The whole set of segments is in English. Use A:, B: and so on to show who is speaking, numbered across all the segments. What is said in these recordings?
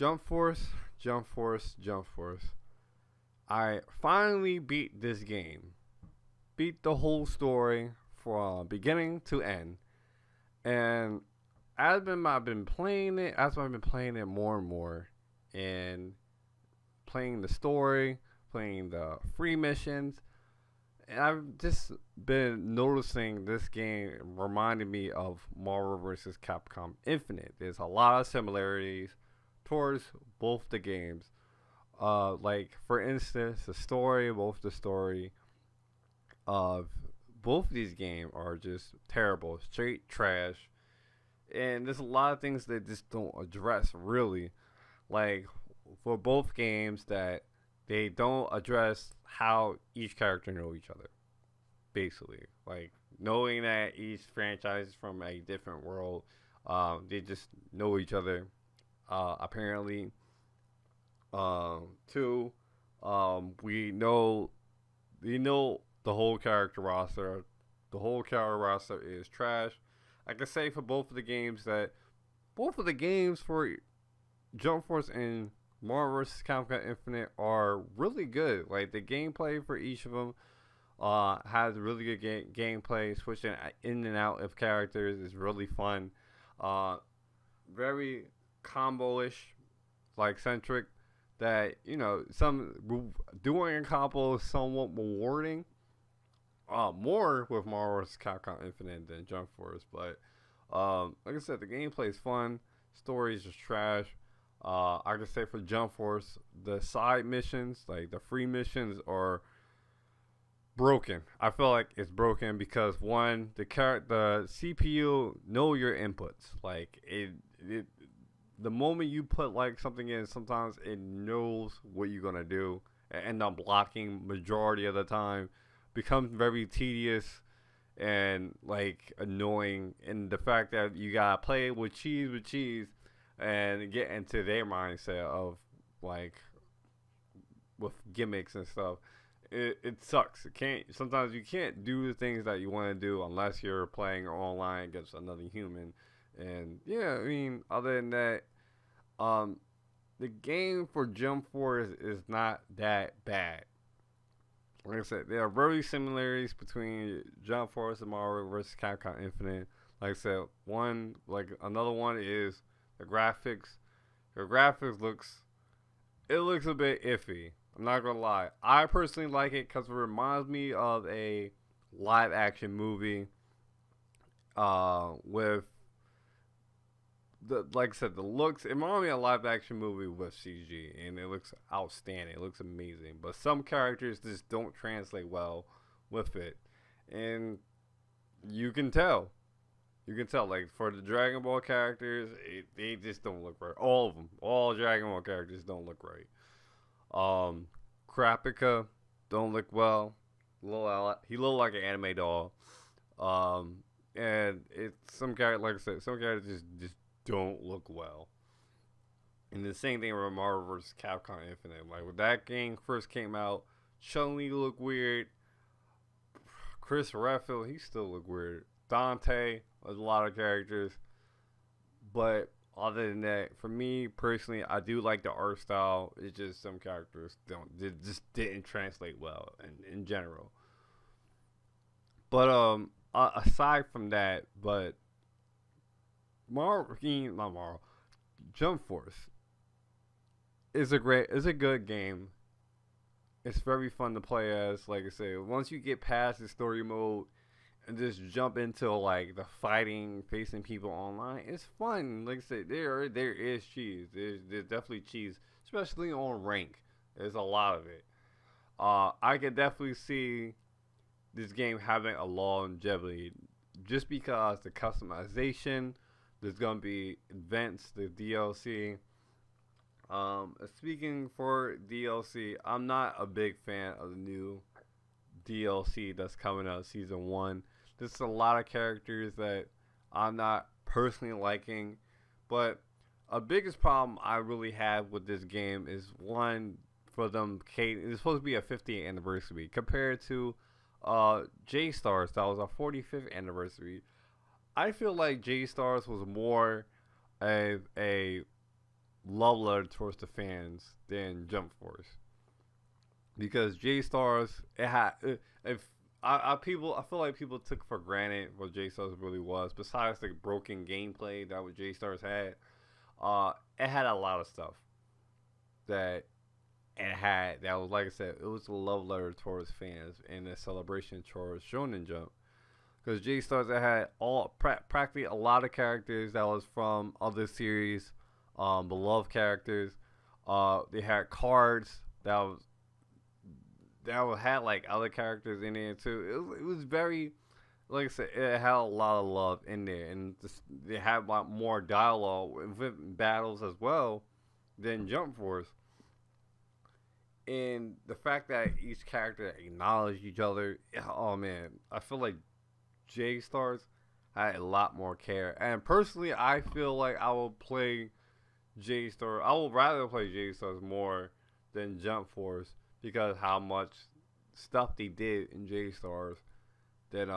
A: Jump Force, Jump Force, Jump Force. I finally beat this game. Beat the whole story from beginning to end. And I've been playing it, as I've been playing it more and more, and playing the story, playing the free missions, and I've just been noticing this game reminded me of Marvel vs. Capcom Infinite. There's a lot of similarities towards both the games. Like for instance, the story of both of these games are just terrible, straight trash, and there's a lot of things that just don't address really. Like for both games, that they don't address how each character know each other. Basically, like knowing that each franchise is from a different world, they just know each other. Apparently, two, we know the whole character roster. The whole character roster is trash. I can say for both of the games that both of the games for Jump Force and Marvel vs. Capcom Infinite are really good. Like the gameplay for each of them has really good gameplay. Switching in and out of characters is really fun. Uh, Very combo-ish, like centric. That some doing a combo is somewhat rewarding. More with Marvel vs. Capcom Infinite than Jump Force, but like I said, the gameplay is fun. Story is just trash. I can say for Jump Force, the side missions, like the free missions, are broken. I feel like it's broken because one, the CPU know your inputs. Like it, the moment you put like something in, sometimes it knows what you're gonna do and end up blocking majority of the time. Becomes very tedious and like annoying, and the fact that you gotta play with cheese and get into their mindset of like with gimmicks and stuff. It sucks. It can't sometimes you can't do the things that you want to do unless you're playing online against another human. And yeah, I mean, other than that, um, the game for Jump Force is not that bad. Like I said, there are very similarities between Jump Force and Marvel vs. Capcom Infinite. Like I said, another one is the graphics. The graphics looks a bit iffy. I'm not gonna lie. I personally like it because it reminds me of a live action movie. With the like I said, the looks. It reminds me of a live action movie with CG, and it looks outstanding. It looks amazing. But some characters just don't translate well with it, and you can tell. You can tell, like for the Dragon Ball characters, they just don't look right. All of them, all Dragon Ball characters don't look right. Krapika don't look well. He looked like an anime doll. And it's some characters, like I said, some characters just don't look well. And the same thing with Marvel vs. Capcom Infinite. Like when that game first came out, Chun Li looked weird. Chris Redfield, he still looked weird. Dante, there's a lot of characters, but other than that, for me personally, I do like the art style. It's just some characters just didn't translate well in general. But aside from that, but not Marvel, Jump Force is a good game. It's very fun to play as. Like I said, once you get past the story mode and just jump into like the fighting, facing people online, it's fun. Like I said, there is cheese. There's definitely cheese, especially on rank. There's a lot of it. I could definitely see this game having a longevity just because the customization. There's gonna be events, the DLC. Speaking for DLC, I'm not a big fan of the new DLC that's coming out season one. There's a lot of characters that I'm not personally liking, but a biggest problem I really have with this game is one for them. It's supposed to be a 50th anniversary compared to J Stars that was a 45th anniversary. I feel like J Stars was more of a love letter towards the fans than Jump Force, because J Stars it had if I feel like people took for granted what J Stars really was. Besides the broken gameplay that what J Stars had, it had a lot of stuff that it had that was, like I said, it was a love letter towards fans and a celebration towards Shonen Jump. Because J Stars it had practically a lot of characters that was from other series, beloved characters. They had cards that had like other characters in there too. It was very, like I said, it had a lot of love in there, and they had a lot more dialogue with battles as well than Jump Force. And the fact that each character acknowledged each other, oh man, I feel like J Stars had a lot more care. And personally, I feel like I will play J Stars. I would rather play J Stars more than Jump Force because how much stuff they did in J Stars than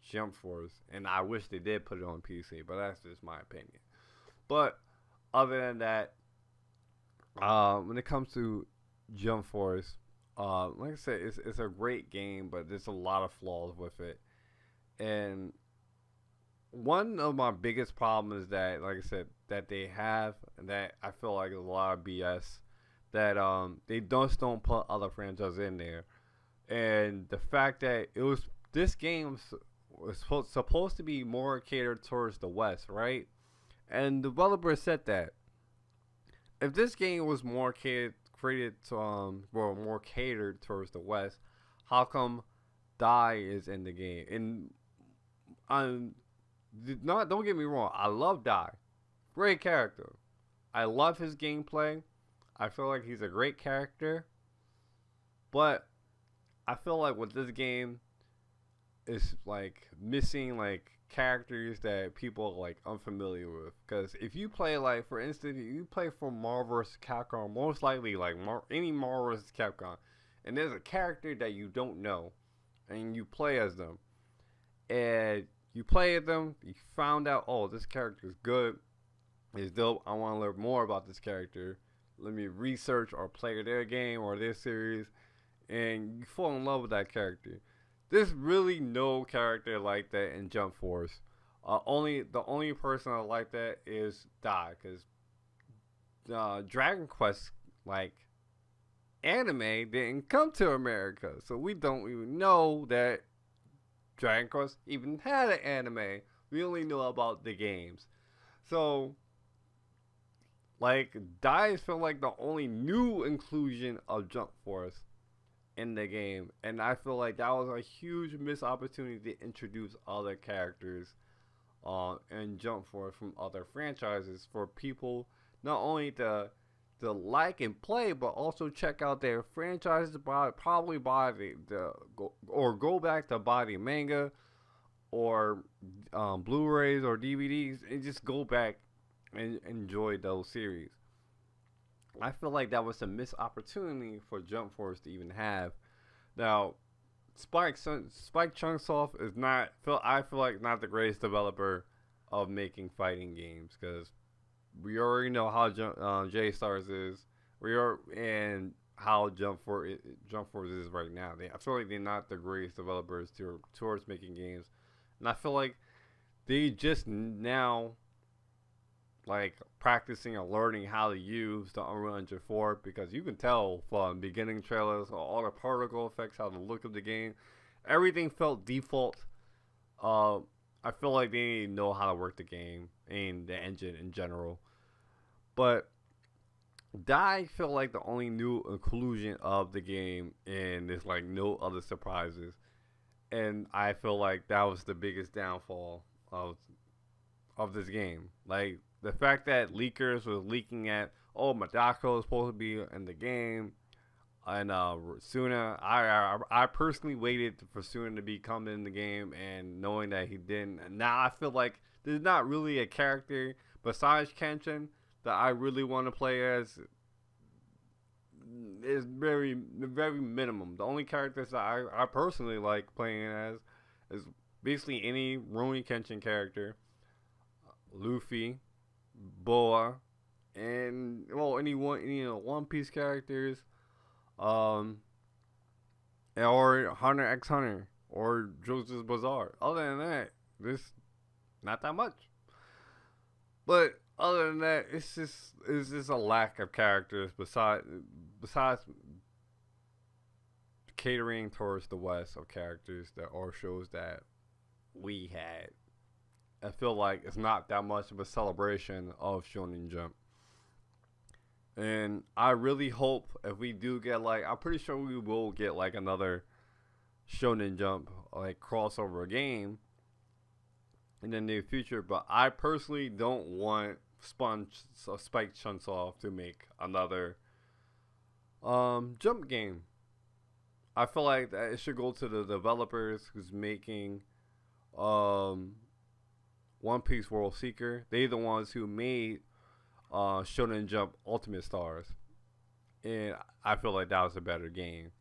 A: Jump Force. And I wish they did put it on PC, but that's just my opinion. But other than that, when it comes to Jump Force, like I said, it's a great game, but there's a lot of flaws with it. And one of my biggest problems is that, like I said, that they have, and that I feel like is a lot of BS, that they just don't put other franchises in there. And the fact that this game was supposed to be more catered towards the West, right? And the developer said that if this game was more created to more catered towards the West, how come Die is in the game? And don't get me wrong, I love Die, great character. I love his gameplay. I feel like he's a great character, but I feel like with this game, it's like missing like characters that people are like unfamiliar with. Because if you play, like, for instance, if you play for Marvel vs. Capcom, most likely like any Marvel vs. Capcom, and there's a character that you don't know, and you play as them, and you play as them, you found out, oh, this character is good, is dope. I want to learn more about this character. Let me research or play their game or their series, and you fall in love with that character. There's really no character like that in Jump Force. The only person I like that is Die, because Dragon Quest like anime didn't come to America, so we don't even know that Dragon Quest even had an anime. We only know about the games. So, like, Die felt like the only new inclusion of Jump Force in the game, and I feel like that was a huge missed opportunity to introduce other characters and Jump Force from other franchises for people not only to like and play, but also check out their franchises, probably buy or go back to buy the manga or Blu-rays or DVDs, and just go back and enjoy those series. I feel like that was a missed opportunity for Jump Force to even have. Now, Spike Chunsoft is not. I feel like not the greatest developer of making fighting games, because we already know how J Stars is. And how Jump Force is right now. I feel like they're not the greatest developers towards making games, and I feel like they just now like practicing or learning how to use the Unreal Engine 4, because you can tell from beginning trailers, all the particle effects, how the look of the game, everything felt default. I feel like they didn't know how to work the game and the engine in general. But I feel like the only new inclusion of the game, and there's like no other surprises. And I feel like that was the biggest downfall of this game. Like, the fact that leakers was leaking at, oh, Madako is supposed to be in the game, and Suna. I personally waited for Suna to become in the game, and knowing that he didn't, and now I feel like there's not really a character besides Kenshin that I really want to play as. Is very minimum. The only characters that I personally like playing as is basically any Rurouni Kenshin character, Luffy, Boa, and well, any One Piece characters, um, or Hunter x Hunter or Joseph's Bazaar. Other than that, there's not that much. But other than that, it's just a lack of characters besides catering towards the West of characters that are shows that we had. I feel like it's not that much of a celebration of Shonen Jump. And I really hope if we do get like, I'm pretty sure we will get like another Shonen Jump like crossover game in the near future. But I personally don't want Spike Chunsoft to make another Jump game. I feel like that it should go to the developers who's making um, One Piece World Seeker. They the ones who made Shonen Jump Ultimate Stars, and I feel like that was a better game.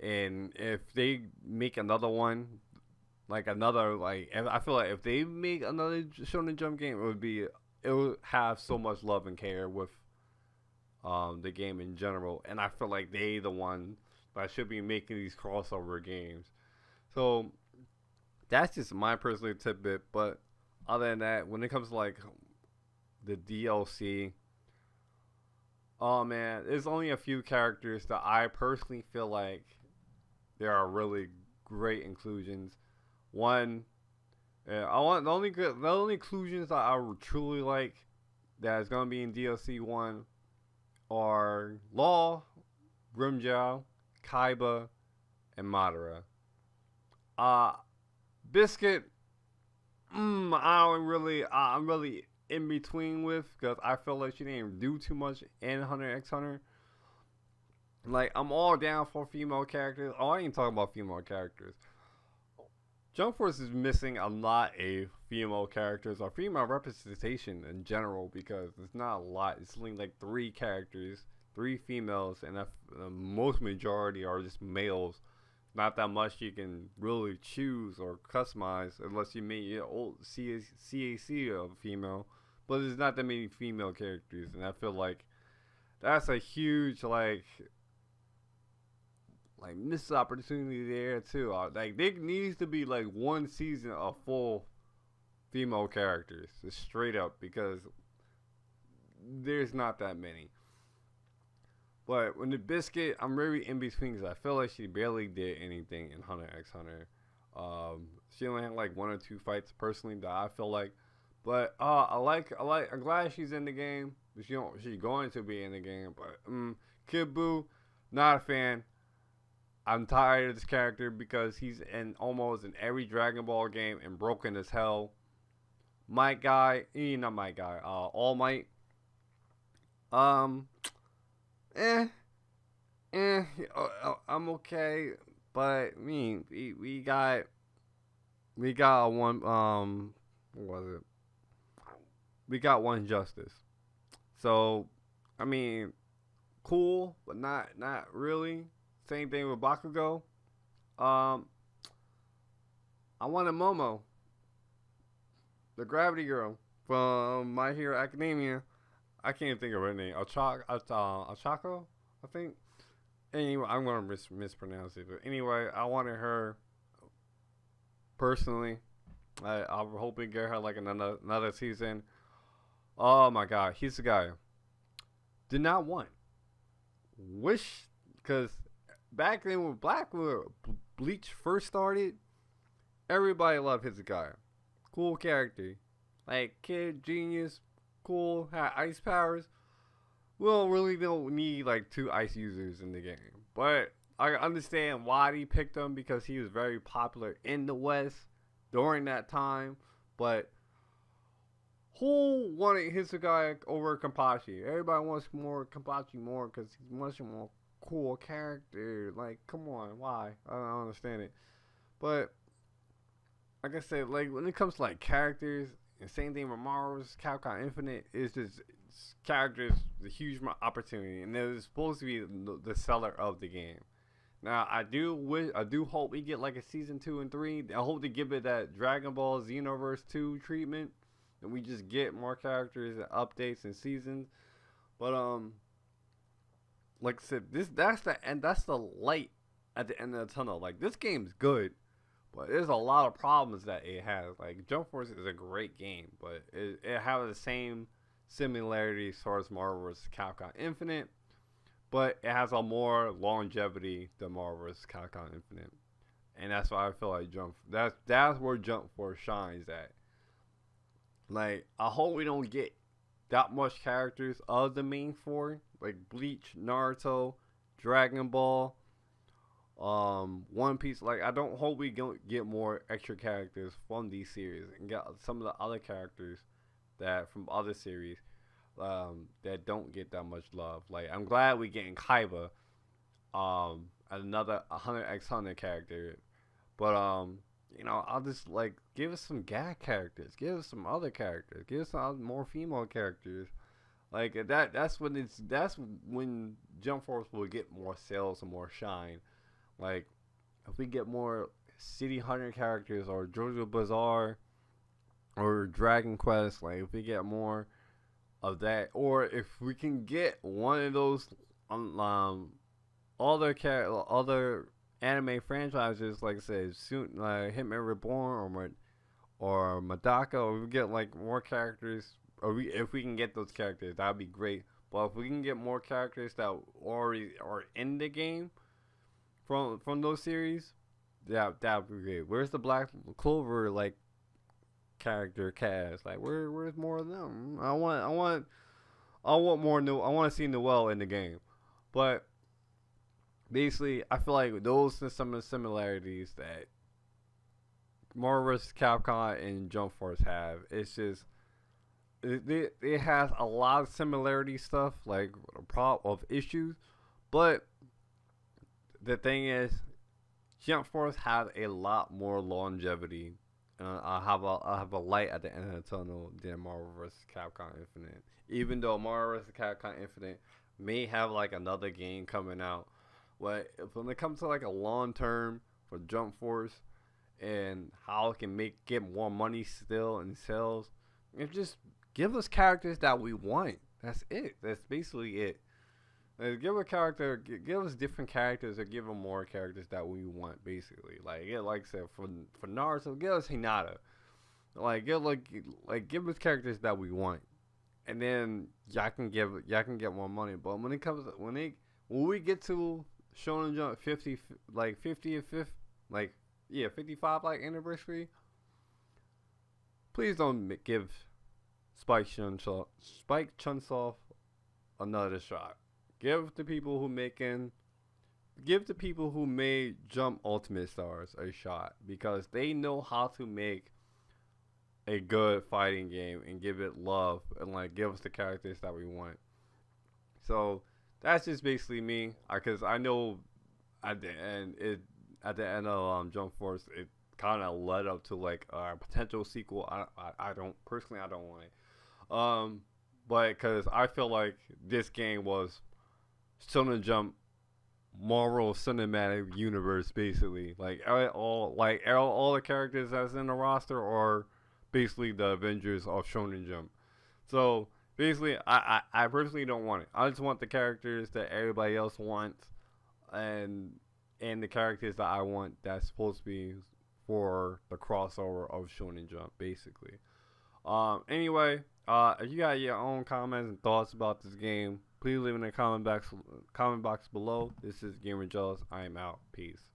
A: And if they make another one, like another I feel like if they make another Shonen Jump game, it would have so much love and care with the game in general. And I feel like they the one that should be making these crossover games. So that's just my personal tidbit. But other than that, when it comes to like the DLC, oh man, there's only a few characters that I personally feel like there are really great inclusions. One, I want the only inclusions that I would truly like that is gonna be in DLC one are Law, Grimjow, Kaiba, and Madara. Uh Biscuit, I'm really in between with because I feel like she didn't do too much in Hunter x Hunter. Like I'm all down for female characters. Oh, I ain't talking about female characters. Jump Force is missing a lot of female characters or female representation in general because there's not a lot. It's only like 3 characters, 3 females, and the most majority are just males. Not that much you can really choose or customize unless you make your old CAC of a female. But there's not that many female characters, and I feel like that's a huge missed opportunity there too. Like there needs to be like one season of full female characters, just straight up, because there's not that many. But when the Biscuit, I'm very in between because I feel like she barely did anything in Hunter x Hunter. She only had like 1 or 2 fights personally that I feel like. But I'm glad she's in the game. But she's going to be in the game. But Kid Buu, not a fan. I'm tired of this character because he's in almost in every Dragon Ball game and broken as hell. Might Guy, not Might Guy, All Might. Eh, I'm okay, but I mean, we got one, what was it? We got one Justice. So, I mean, cool, but not really. Same thing with Bakugo. I wanted Momo, the Gravity Girl from My Hero Academia. I can't think of her name. Ochako, I think. Anyway, I'm gonna mispronounce it, but anyway, I wanted her personally. I'm hoping to get her like another season. Oh my God, he's the guy. Did not want. Wish, because back then when Bleach first started, everybody loved his guy. Cool character, like kid genius, cool, had ice powers. We don't need like 2 ice users in the game, but I understand why he picked him because he was very popular in the West during that time. But who wanted Hisoka over Kenpachi? Everybody wants more Kenpachi more because he's much more cool character. Like, come on, why? I don't understand it. But like I said, like when it comes to like characters, and same thing with Marvel's Capcom Infinite, characters a huge opportunity, and it was supposed to be the seller of the game. Now I do hope we get like a season 2 and 3. I hope to give it that Dragon Ball Xenoverse 2 treatment, and we just get more characters and updates and seasons. But like I said, that's the light at the end of the tunnel. Like this game's good, but there's a lot of problems that it has. Like Jump Force is a great game, but it has the same similarities as far as Marvel vs. Capcom Infinite, but it has a more longevity than Marvel vs. Capcom Infinite, and that's why I feel like that's where Jump Force shines at. Like I hope we don't get that much characters of the main four, like Bleach, Naruto, Dragon Ball, One Piece. Like I don't hope we don't get more extra characters from these series and get some of the other characters that from other series that don't get that much love. Like I'm glad we getting Kaiba, another 100x100 character, but I'll just like give us some gag characters, give us some other characters, give us some more female characters. Like that's when Jump Force will get more sales and more shine. Like if we get more City Hunter characters or JoJo Bizarre or Dragon Quest, like if we get more of that, or if we can get one of those other anime franchises, like I said, soon like Hitman Reborn or Madaka, or we get like more characters, or if we can get those characters, that'd be great. But if we can get more characters that already are in the game from those series, that'd be great. Where's the Black Clover like character cast? Like where's more of them? I want more new. I want to see Noelle in the game, but basically, I feel like those are some of the similarities that Marvel vs. Capcom and Jump Force have. It's just it has a lot of similarity stuff, like a problem of issues, but the thing is, Jump Force has a lot more longevity. I have a light at the end of the tunnel than Marvel vs. Capcom Infinite. Even though Marvel vs. Capcom Infinite may have like another game coming out, but when it comes to like a long term for Jump Force and how it can get more money still in sales, it just give us characters that we want. That's it. That's basically it. Give us different characters, or give them more characters that we want. Basically, like like I said, for Naruto, give us Hinata. Give us characters that we want, and then y'all can get more money. But when we get to Shonen Jump 50th, 55 like anniversary, please don't give Spike Chunsoft another shot. Give the people who made Jump Ultimate Stars a shot, because they know how to make a good fighting game and give it love and like give us the characters that we want. So that's just basically me, because I know at the end of Jump Force, it kind of led up to like a potential sequel. I don't want it. But because I feel like this game was Shonen Jump Marvel Cinematic Universe, basically. Like all the characters that's in the roster are basically the Avengers of Shonen Jump. So basically, I personally don't want it. I just want the characters that everybody else wants, and the characters that I want that's supposed to be for the crossover of Shonen Jump, basically. Anyway, if you got your own comments and thoughts about this game, please leave in the comment box below. This is Gamer Jealous. I am out. Peace.